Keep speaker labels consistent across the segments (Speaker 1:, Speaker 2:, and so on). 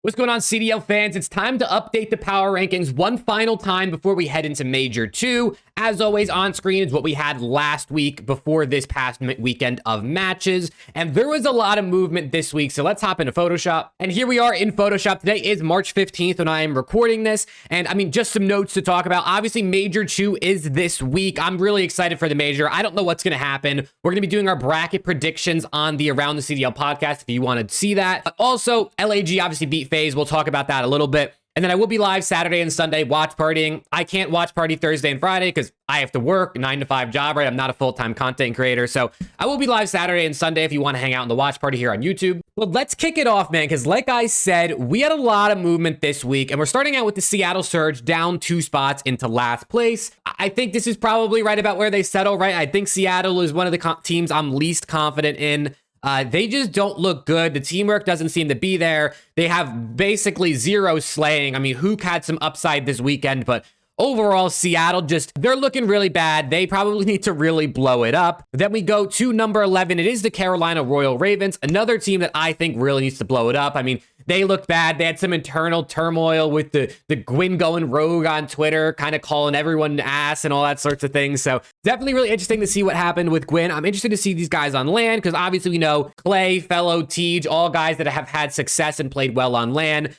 Speaker 1: What's going on, CDL fans? It's time to update the power rankings one final time before we head into Major 2. As always, on screen is what we had last week before this past weekend of matches. And there was a lot of movement this week, so let's hop into Photoshop. And here we are in Photoshop. Today is March 15th when I am recording this. And I mean, just some notes to talk about. Obviously, Major 2 is this week. I'm really excited for the Major. I don't know what's going to happen. We're going to be doing our bracket predictions on the Around the CDL podcast if you want to see that. But also, LAG obviously beat FAZE. We'll talk about that a little bit. And then I will be live Saturday and Sunday watch partying. I can't watch party Thursday and Friday because I have to work, 9-to-5 job, right? I'm not a full-time content creator. So I will be live Saturday and Sunday if you want to hang out in the watch party here on YouTube. Well, let's kick it off, man, because like I said, we had a lot of movement this week, and we're starting out with the Seattle Surge down 2 spots into last place. I think this is probably right about where they settle, right? I think Seattle is one of the teams I'm least confident in. They just don't look good. The teamwork doesn't seem to be there. They have basically zero slaying. I mean, Hook had some upside this weekend, but overall, Seattle they're looking really bad. They probably need to really blow it up. Then we go to number 11. It is the Carolina Royal Ravens, another team that I think really needs to blow it up. I mean, they looked bad. They had some internal turmoil with the Gwyn going rogue on Twitter, kind of calling everyone an ass and all that sorts of things. So definitely really interesting to see what happened with Gwyn. I'm interested to see these guys on land because obviously we know Clay, Fellow, Tej, all guys that have had success and played well on land.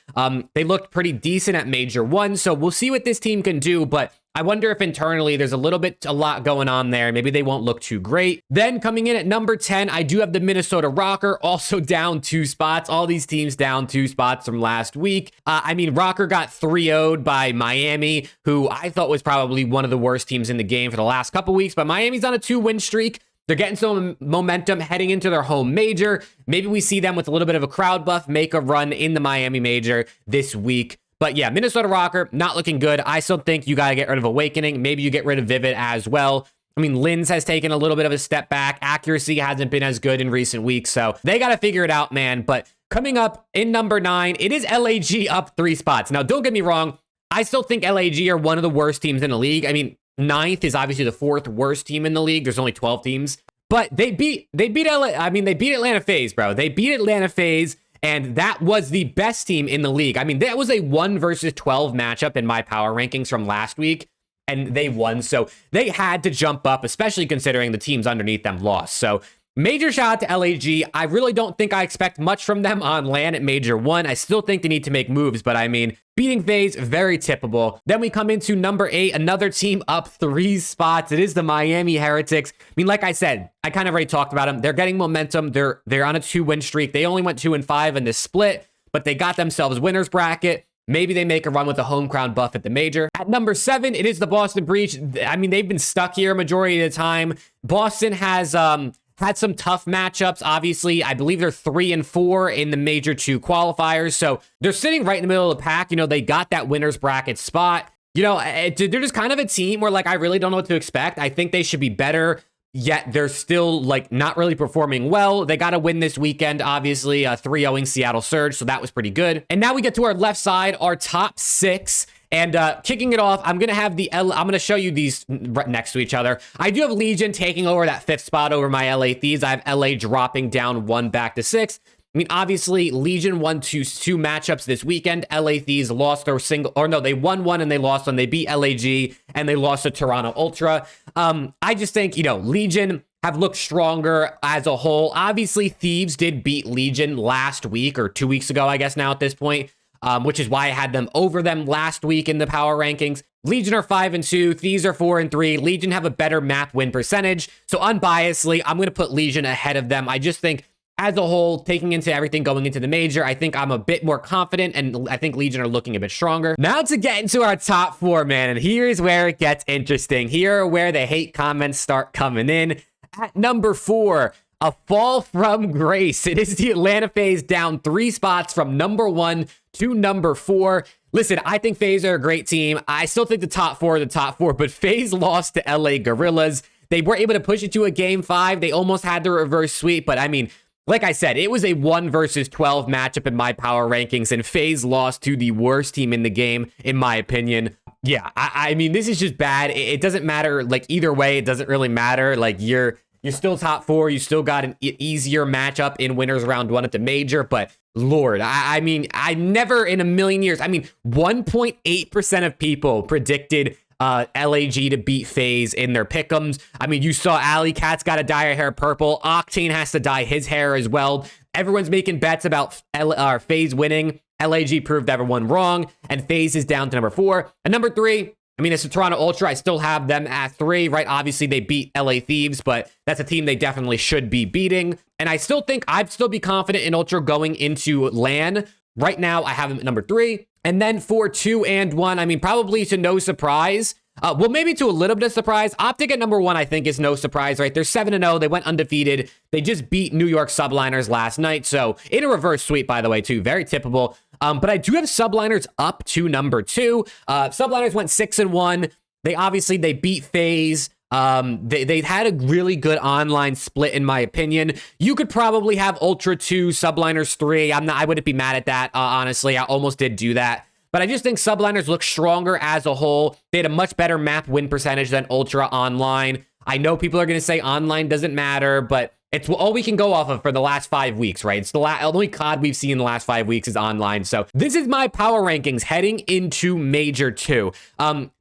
Speaker 1: They looked pretty decent at Major 1, so we'll see what this team can do, but I wonder if internally there's a lot going on there. Maybe they won't look too great. Then coming in at number 10, I do have the Minnesota Rocker, also down 2 spots. All these teams down 2 spots from last week. I mean, Rocker got 3-0'd by Miami, who I thought was probably one of the worst teams in the game for the last couple weeks, but Miami's on a 2-win streak. They're getting some momentum heading into their home major. Maybe we see them with a little bit of a crowd buff make a run in the Miami major this week. But yeah, Minnesota Rocker, not looking good. I still think you got to get rid of Awakening. Maybe you get rid of Vivid as well. I mean, Linz has taken a little bit of a step back. Accuracy hasn't been as good in recent weeks, so they got to figure it out, man. But coming up in number 9, it is LAG up 3 spots. Now, don't get me wrong. I still think LAG are one of the worst teams in the league. I mean, 9th is obviously the 4th worst team in the league. There's only 12 teams. But they beat Atlanta FaZe, bro. They beat Atlanta FaZe. And that was the best team in the league. I mean, that was a 1 versus 12 matchup in my power rankings from last week, and they won. So they had to jump up, especially considering the teams underneath them lost. So major shout out to LAG. I really don't think I expect much from them on land at Major 1. I still think they need to make moves, but I mean, beating FaZe, very tippable. Then we come into number 8, another team up 3 spots. It is the Miami Heretics. I mean, like I said, I kind of already talked about them. They're getting momentum. They're on a 2-win streak. They only went 2-5 in this split, but they got themselves winner's bracket. Maybe they make a run with a home crown buff at the major. At number 7, it is the Boston Breach. I mean, they've been stuck here majority of the time. Boston has had some tough matchups. Obviously, I believe they're 3-4 in the Major 2 qualifiers. So they're sitting right in the middle of the pack. You know, they got that winner's bracket spot. You know, they're just kind of a team where, like, I really don't know what to expect. I think they should be better, yet they're still, like, not really performing well. They got to win this weekend, obviously, 3-0ing Seattle Surge, so that was pretty good. And now we get to our left side, our top 6. And kicking it off, I'm going to have I'm going to show you these right next to each other. I do have Legion taking over that 5th spot over my LA Thieves. I have LA dropping down 1 back to 6. I mean, obviously, Legion won 2 matchups this weekend. LA Thieves lost their they won 1 and they lost 1. They beat LAG and they lost to Toronto Ultra. I just think, you know, Legion have looked stronger as a whole. Obviously, Thieves did beat Legion last week or 2 weeks ago, I guess now at this point. Which is why I had them over them last week in the power rankings. Legion are 5-2, Thieves are 4-3. Legion have a better map win percentage. So unbiasedly, I'm going to put Legion ahead of them. I just think as a whole, taking into everything going into the major, I think I'm a bit more confident, and I think Legion are looking a bit stronger. Now to get into our top 4, man, and here's where it gets interesting. Here are where the hate comments start coming in. At number 4, a fall from grace. It is the Atlanta FaZe down 3 spots from number 1 to number 4. Listen, I think FaZe are a great team. I still think the top 4 are the top 4, but FaZe lost to LA Gorillas. They were able to push it to a game 5. They almost had the reverse sweep, but I mean, like I said, it was a 1 versus 12 matchup in my power rankings, and FaZe lost to the worst team in the game, in my opinion. Yeah, I mean, this is just bad. It doesn't matter. Like, either way, it doesn't really matter. Like, You're still top 4. You still got an easier matchup in winners round 1 at the major, but Lord, I mean, I never in a million years, I mean, 1.8% of people predicted LAG to beat FAZE in their pick'ems. I mean, you saw Alley Cat's got to dye her hair purple. Octane has to dye his hair as well. Everyone's making bets about FAZE winning. LAG proved everyone wrong, and FAZE is down to number 4. And number 3, I mean, it's the Toronto Ultra. I still have them at 3, right? Obviously, they beat LA Thieves, but that's a team they definitely should be beating. And I still think I'd still be confident in Ultra going into LAN. Right now, I have them at number 3. And then for 2 and 1, I mean, probably to no surprise. Well, maybe to a little bit of surprise. OPTIC at number 1, I think, is no surprise, right? They're 7-0. They went undefeated. They just beat New York Subliners last night. So in a reverse sweep, by the way, too. Very tippable. But I do have Subliners up to number 2. Subliners went 6-1. They beat FAZE. They had a really good online split, in my opinion. You could probably have Ultra 2, Subliners 3. I wouldn't be mad at that, honestly. I almost did do that. But I just think Subliners look stronger as a whole. They had a much better map win percentage than Ultra online. I know people are going to say online doesn't matter, but it's all we can go off of for the last 5 weeks, right? It's the only COD we've seen in the last 5 weeks is online. So this is my power rankings heading into Major 2.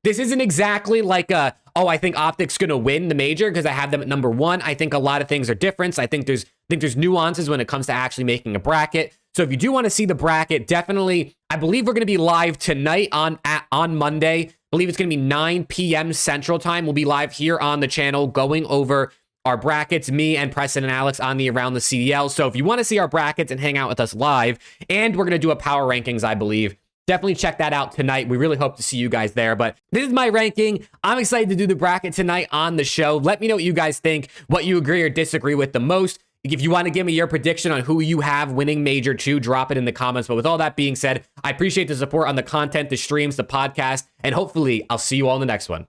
Speaker 1: This isn't exactly like I think OPTIC's going to win the Major because I have them at number 1. I think a lot of things are different. I think there's nuances when it comes to actually making a bracket. So if you do want to see the bracket, definitely, I believe we're going to be live tonight on Monday. I believe it's going to be 9 p.m. Central Time. We'll be live here on the channel going over our brackets, me and Preston and Alex on the Around the CDL. So if you want to see our brackets and hang out with us live, and we're going to do a power rankings, I believe, definitely check that out tonight. We really hope to see you guys there. But this is my ranking. I'm excited to do the bracket tonight on the show. Let me know what you guys think, what you agree or disagree with the most. If you want to give me your prediction on who you have winning Major 2, drop it in the comments. But with all that being said, I appreciate the support on the content, the streams, the podcast, and hopefully I'll see you all in the next one.